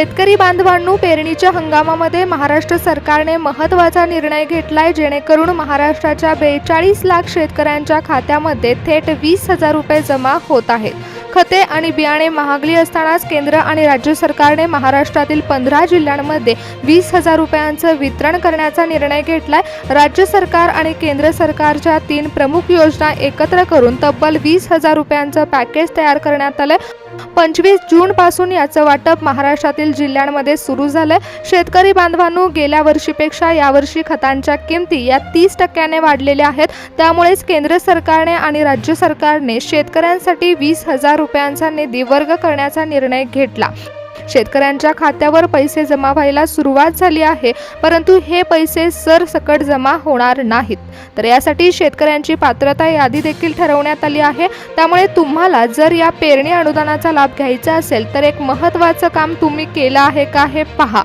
शेतकरी बांधवांनो, पेरणीच्या हंगामामध्ये महाराष्ट्र सरकारने महत्त्वाचा निर्णय घेतलाय, जेणेकरून महाराष्ट्राच्या 42 लाख शेतकऱ्यांच्या खात्यामध्ये थेट 20,000 रुपये जमा होत आहेत. खते आणि बियाणे महागली असतानाच केंद्र आणि राज्य सरकारने महाराष्ट्रातील 15 जिल्ह्यांमध्ये 20,000 रुपयांचं वितरण करण्याचा निर्णय घेतलाय. राज्य सरकार आणि केंद्र सरकारच्या 3 प्रमुख योजना एकत्र करून तब्बल 20,000 रुपयांचं पॅकेज तयार करण्यात आलं. 25 जून पासून याचं वाटप महाराष्ट्रातील जिल्ह्यांमध्ये सुरू झालंय. शेतकरी बांधवांनो, गेल्या वर्षीपेक्षा यावर्षी खतांच्या किमती या 30% वाढलेल्या आहेत. त्यामुळेच केंद्र सरकारने आणि राज्य सरकारने शेतकऱ्यांसाठी 20,000 रुपयांचा निधी वर्ग करण्याचा निर्णय घेतला. शेतकऱ्यांच्या खात्यावर पैसे जमा व्हायला सुरुवात झाली आहे, परंतु हे पैसे सरसकट जमा होणार नाहीत. तर यासाठी शेतकऱ्यांची पात्रता यादी देखील ठरवण्यात आली आहे. त्यामुळे तुम्हाला जर या पेरणी अनुदानाचा लाभ घ्यायचा असेल तर एक महत्त्वाचं काम तुम्ही केलं आहे का हे पहा,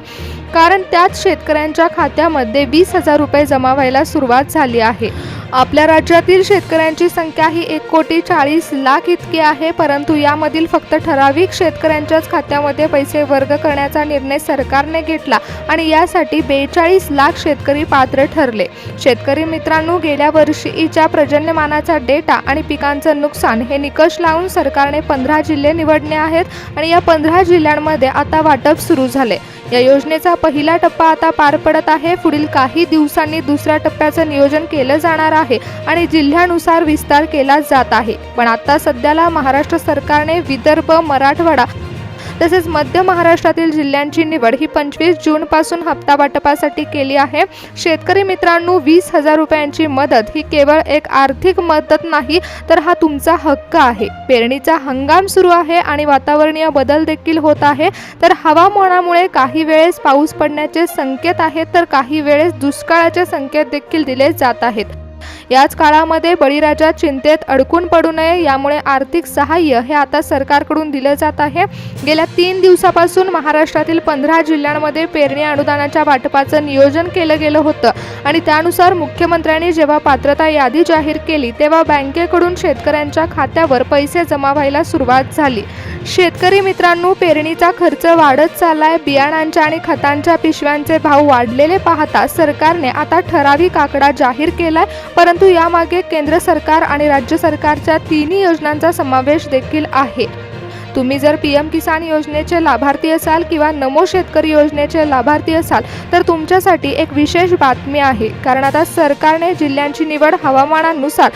कारण त्यात शेतकऱ्यांच्या खात्यामध्ये 20,000 रुपये जमा व्हायला सुरुवात झाली आहे. आपल्या राज्यातील शेतकऱ्यांची संख्या ही 1,40,00,000 इतकी आहे, परंतु यामधील फक्त ठराविक शेतकऱ्यांच्याच खात्यामध्ये पैसे वर्ग करण्याचा निर्णय सरकारने घेतला आणि यासाठी 42 लाख शेतकरी पात्र ठरले. शेतकरी मित्रांनो, गेल्या वर्षीच्या पर्जन्यमानाचा डेटा आणि पिकांचं नुकसान हे निकष लावून सरकारने 15 जिल्हे निवडले आहेत आणि या 15 जिल्ह्यांमध्ये आता वाटप सुरू झाले. या योजनेचा पहिला टप्पा आता पार पडत आहे. पुढील काही दिवसांनी दुसऱ्या टप्प्याचं नियोजन केलं जाणार आहे आणि जिल्ह्यानुसार विस्तार केला जात आहे. पण आता सध्याला महाराष्ट्र सरकारने विदर्भ, मराठवाडा तसेच मध्य महाराष्ट्रातील जिल्ह्यांची निवड ही 25 जून पासून हप्ता वाटपासाठी केली आहे. शेतकरी मित्रांनो, 20,000 रुपयांची मदत ही केवळ एक आर्थिक मदत नाही, तर हा तुमचा हक्क आहे. पेरणीचा हंगाम सुरू आहे आणि वातावरणीय बदल देखील होत आहे. तर हवामानामुळे काही वेळेस पाऊस पडण्याचे संकेत आहेत, तर काही वेळेस दुष्काळाचे संकेत देखील दिले जात आहेत. याच काळामध्ये बळीराजा चिंतेत अडकून पडू नये, यामुळे आर्थिक सहाय्य हे आता सरकारकडून दिलं जात आहे. गेल्या 3 दिवसापासून महाराष्ट्रातील 15 जिल्ह्यांमध्ये पेरणी अनुदानाच्या वाटपाचं नियोजन केलं गेलं होतं आणि त्यानुसार मुख्यमंत्र्यांनी जेव्हा पात्रता यादी जाहीर केली तेव्हा बँकेकडून शेतकऱ्यांच्या खात्यावर पैसे जमा व्हायला सुरुवात झाली. शेतकरी मित्रांनो, पेरणीचा खर्च वाढत चाललाय. बियाणांच्या आणि खतांच्या पिशव्यांचे भाव वाढलेले पाहता सरकारने आता ठराविक आकडा जाहीर केलाय, परंतु यामागे केंद्र सरकार आणि राज्य सरकारच्या 3 योजनांचा समावेश देखील आहे. तुम्ही जर PM किसान योजनेचे लाभार्थी असाल किंवा नमो शेतकरी योजनेचे लाभार्थी असाल तर तुमच्यासाठी एक विशेष बातमी आहे, कारण आता सरकारने जिल्ह्यांची निवड हवामानानुसार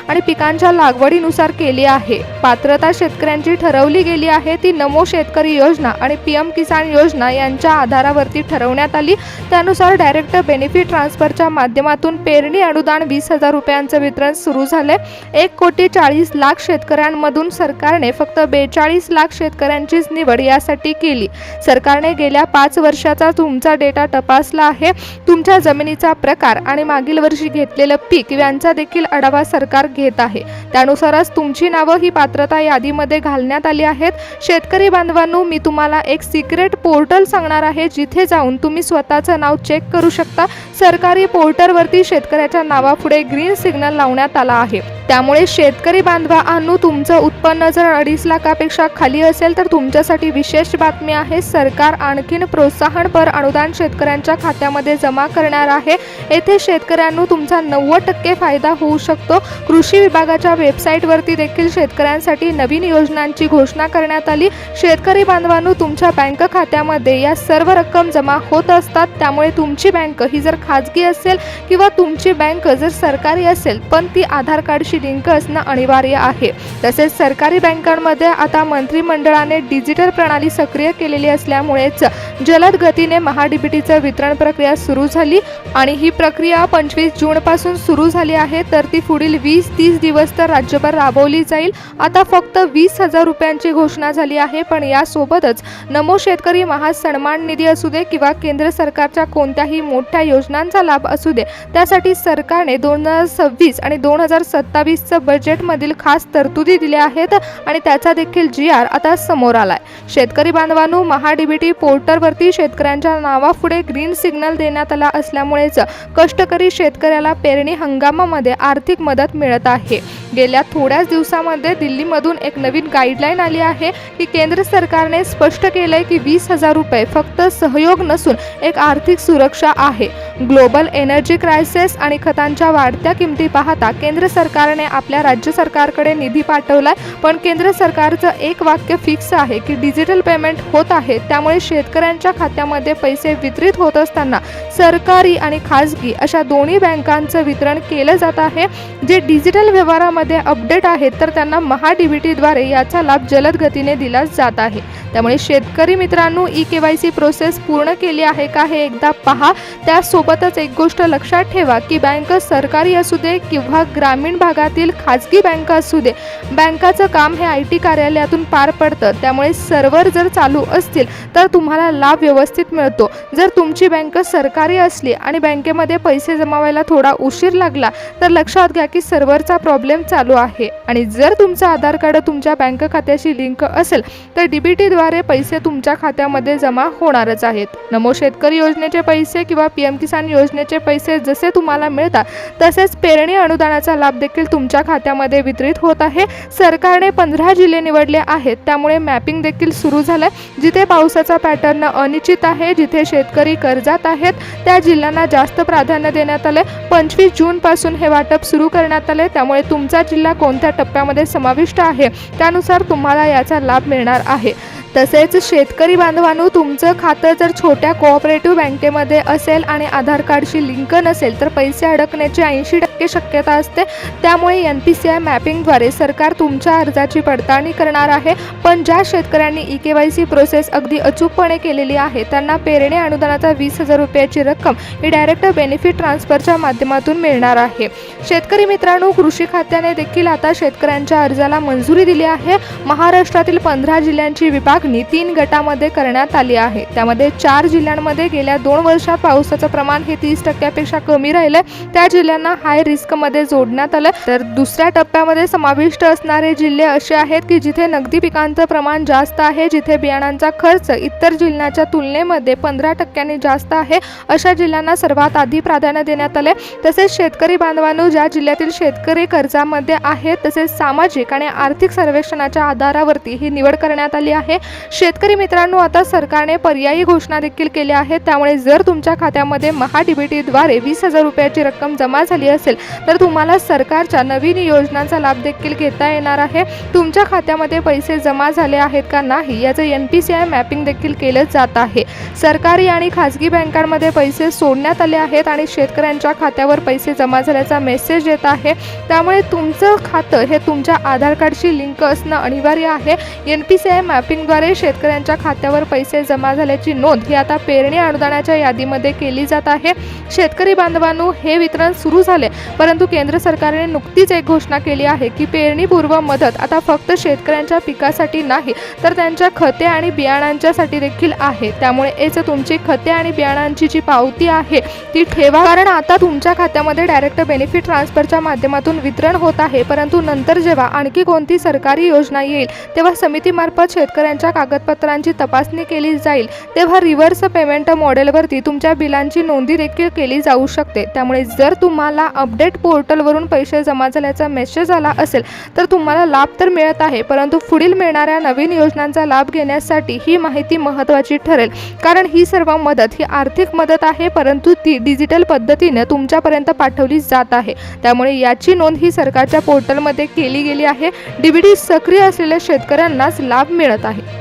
आणि पिकांच्या लागवडीनुसार केली आहे. पात्रता शेतकऱ्यांची ठरवली गेली आहे ती नमो शेतकरी योजना आणि PM किसान योजना यांच्या आधारावरती ठरवण्यात आली. त्यानुसार डायरेक्ट बेनिफिट ट्रान्सफरच्या माध्यमातून पेरणी अनुदान 20,000 रुपयांचं वितरण सुरू झाले. 1,40,00,000 शेतकऱ्यांमधून सरकारने फक्त 42 लाख शेतकऱ्यांचीच निवड यासाठी केली. सरकारने गेल्या 5 वर्षाचा तुमचा डेटा तपासला आहे. तुमच्या जमिनीचा प्रकार आणि मागील वर्षी घेतलेलं पीक यांचा देखील आढावा सरकार घेत आहे. त्यानुसारच तुमची नावं ही पात्रता यादीमध्ये घालण्यात आली आहेत. शेतकरी बांधवांनो, मी तुम्हाला एक सिक्रेट पोर्टल सांगणार आहे, जिथे जाऊन तुम्ही स्वतःचं नाव चेक करू शकता. सरकारी पोर्टलवरती शेतकऱ्याच्या नावापुढे ग्रीन सिग्नल लावण्यात आला आहे. त्यामुळे शेतकरी बांधवांनो, तुमचं उत्पन्न जर 2.5 लाखापेक्षा खाली असेल तर तुमच्यासाठी विशेष बातमी आहे. सरकार आणखीन प्रोत्साहनपर अनुदान शेतकऱ्यांच्या खात्यामध्ये जमा करणार आहे. येथे शेतकऱ्यांनो तुमचा 90% फायदा होऊ शकतो. कृषी विभागाच्या वेबसाईटवरती देखील शेतकऱ्यांसाठी नवीन योजनांची घोषणा करण्यात आली. शेतकरी बांधवांनो, तुमच्या बँक खात्यामध्ये या सर्व रक्कम जमा होत असतात. त्यामुळे तुमची बँक ही जर खाजगी असेल किंवा तुमची बँक जर सरकारी असेल पण ती आधार कार्डशी लिंक असणं अनिवार्य आहे. तसेच सरकारी बँकांमध्ये आता मंत्रिमंडळाने डिजिटल प्रणाली सक्रिय केलेली असल्यामुळेच जलद गतीने महाडीबीटीचं वितरण प्रक्रिया सुरू झाली आणि ही प्रक्रिया 25 जून पासून सुरू झाली आहे. तर ती पुढील 20-30 दिवस तर राज्यभर राबवली जाईल. आता फक्त 20,000 रुपयांची घोषणा झाली आहे, पण यासोबतच नमो शेतकरी महासन्मान निधी असू दे किंवा केंद्र सरकारच्या कोणत्याही मोठ्या योजनांचा लाभ असू दे, त्यासाठी सरकारने 2026 आणि 2027चं बजेटमधील खास तरतुदी दिल्या आहेत आणि त्याचा देखील GR आता समोर आलाय. शेतकरी बांधवांनो, महाडीबीटी पोर्टलवरती शेतकऱ्यांच्या नावापुढे ग्रीन सिग्नल देण्यात आला असल्यामुळेच कष्टकरी शेतकऱ्याला पेरणी हंगामामध्ये आर्थिक मदत मिळत आहे. गेल्या थोड्याच दिवसामध्ये दिल्लीमधून एक नवीन गाईडलाईन आली आहे की केंद्र सरकारने स्पष्ट केलंय की 20,000 रुपये फक्त सहयोग नसून एक आर्थिक सुरक्षा आहे। ग्लोबल एनर्जी क्रायसिस आणि खतांच्या वाढत्या किमती पाहता केंद्र सरकारने आपल्या राज्य सरकारकडे निधी पाठवलाय, पण केंद्र सरकारचं एक वाक्य फिक्स आहे की डिजिटल पेमेंट होत आहे, त्यामुळे शेतकऱ्यांच्या खात्यामध्ये पैसे वितरित होत असताना सरकारी आणि खाजगी अशा दोन्ही बँकांचं वितरण केलं जात आहे। जे डिजिटल व्यवहारामध्ये अपडेट आहेत तर त्यांना महा-DBTद्वारे याचा लाभ जलद गतीने दिला जात आहे। त्यामुळे शेतकरी मित्रांनो, ई-KYC प्रोसेस पूर्ण केली आहे का हे एकदा पहा। त्यासोबतच एक गोष्ट लक्षात ठेवा की बँक सरकारी असू दे किंवा ग्रामीण भागातील खाजगी बँक असू दे, बँकाचं काम हे IT कार्यालयातून पार पडतं, त्यामुळे सर्व्हर जर चालू असतील तर तुम्हाला लाभ व्यवस्थित मिळतो। जर तुमची बँक सरकारी असली आणि बँकेमध्ये पैसे जमावायला थोडा उशीर लागला तर लक्षात घ्या की सर्व्हरचा प्रॉब्लेम चालू आहे। आणि जर तुमचं आधार कार्ड तुमच्या बँक खात्याशी लिंक असेल तर DBTद्वारे पैसे तुमच्या खात्यामध्ये जमा होणारच आहेत। नमो शेतकरी योजनेचे पैसे किंवा PM किसान योजनेचे पैसे जसे तुम्हाला मिळतात तसेच पेरणी अनुदानाचा लाभ देखील तुमच्या खात्यामध्ये वितरित होत आहे। सरकारने 15 जिल्हे निवडले आहेत, त्यामुळे मॅपिंग देखील सुरू झालंय। जिथे पावसाचा पॅटर्न अनिश्चित आहे, जिथे शेतकरी कर्जात आहेत, त्या जिल्ह्यांना जास्त प्राधान्य देण्यात आले। 25 जून पासून हे वाटप सुरू करण्यात आले, त्यामुळे तुमचा जिल्हा कोणत्या टप्प्यामध्ये समाविष्ट आहे त्यानुसार तुम्हाला याचा लाभ मिळणार आहे। तसेच शेतकरी बांधवांनो, तुमचं खातं जर छोट्या कोऑपरेटिव्ह बँकेमध्ये असेल आणि आधार कार्डशी लिंक नसेल तर पैसे अडकण्याची 80% शक्यता असते। त्यामुळे NPCI मॅपिंगद्वारे सरकार तुमच्या अर्जाची पडताळणी करणार आहे। पण ज्या शेतकऱ्यांनी ई-KYC प्रोसेस अगदी अचूकपणे केलेली आहे त्यांना पेरणी अनुदानाचा 20,000 रुपयाची रक्कम ही डायरेक्ट बेनिफिट ट्रान्सफरच्या माध्यमातून मिळणार आहे। शेतकरी मित्रांनो, कृषी खात्याने देखील आता शेतकऱ्यांच्या अर्जाला मंजुरी दिली आहे। महाराष्ट्रातील 15 जिल्ह्यांची विभाग 3 गटामध्ये करण्यात आली आहे। त्यामध्ये 4 जिल्ह्यांमध्ये गेल्या 2 वर्षात पावसाचं प्रमाण हे 30% पेक्षा कमी राहिले, त्या जिल्ह्यांना हाय रिस्क मध्ये जोडण्यात आलं। तर दुसऱ्या टप्प्यामध्ये समाविष्ट असणारे जिल्हे असे आहेत की जिथे नगदी पिकांचं प्रमाण जास्त आहे, जिथे बियाणांचा खर्च इतर जिल्ह्यांच्या तुलनेमध्ये 15% जास्त आहे, अशा जिल्ह्यांना सर्वात आधी प्राधान्य देण्यात आले। तसेच शेतकरी बांधवांनो, ज्या जिल्ह्यातील शेतकरी कर्जामध्ये आहेत तसेच सामाजिक आणि आर्थिक सर्वेक्षणाच्या आधारावरती ही निवड करण्यात आली आहे। शेतकरी मित्रांनो, आता सरकारने पर्यायी घोषणा देखील केली आहे, त्यामुळे जर तुमच्या खात्यामध्ये महा-DBTद्वारे 20,000 रुपयाची रक्कम जमा झाली असेल तर तुम्हाला सरकारच्या नवीन योजनांचा लाभ देखील घेता येणार आहे। तुमच्या खात्यामध्ये पैसे जमा झाले आहेत का नाही याचं NPCI मॅपिंग देखील केलं जात आहे। सरकारी आणि खाजगी बँकांमध्ये पैसे सोडण्यात आले आहेत आणि शेतकऱ्यांच्या खात्यावर पैसे जमा झाल्याचा मेसेज येत आहे। त्यामुळे तुमचं खातं हे तुमच्या आधार कार्डशी लिंक असणं अनिवार्य आहे। NPCI मॅपिंगद्वारे शेतकऱ्यांच्या खात्यावर पैसे जमा झाल्याची नोंद ही आता पेरणी अनुदानाच्या यादीमध्ये केली जात आहे। शेतकरी बांधवांनो, हे वितरण सुरू झाले, परंतु केंद्र सरकारने नुकतीच एक घोषणा केली आहे की पेरणीपूर्व मदत आता फक्त शेतकऱ्यांच्या पिकासाठी नाही तर त्यांच्या खते आणि बियाणांच्यासाठी देखील आहे। त्यामुळे तुमची खते आणि बियाणांची जी पावती आहे ती ठेवा, कारण आता तुमच्या खात्यामध्ये डायरेक्ट बेनिफिट ट्रान्सफरच्या माध्यमातून वितरण होत आहे। परंतु नंतर जेव्हा आणखी कोणती सरकारी योजना येईल तेव्हा समितीमार्फत शेतकऱ्यांच्या कागदपत्रांची तपासणी केली जाईल, तेव्हा रिव्हर्स पेमेंट मॉडेलवरती तुमच्या बिलांची नोंदी देखील केली जाऊ शकते। त्यामुळे जर तुम्हाला अपडेट पोर्टलवरून पैसे जमा झाल्याचा मेसेज आला असेल तर तुम्हाला लाभ तर मिळत आहे, परंतु पुढील मिळणाऱ्या नवीन योजनांचा लाभ घेण्यासाठी ही माहिती महत्त्वाची ठरेल, कारण ही सर्व मदत ही आर्थिक मदत आहे, परंतु ती डिजिटल पद्धतीने तुमच्यापर्यंत पाठवली जात आहे। त्यामुळे याची नोंद ही सरकारच्या पोर्टलमध्ये केली गेली आहे। DBT सक्रिय असलेल्या शेतकऱ्यांनाच लाभ मिळत आहे।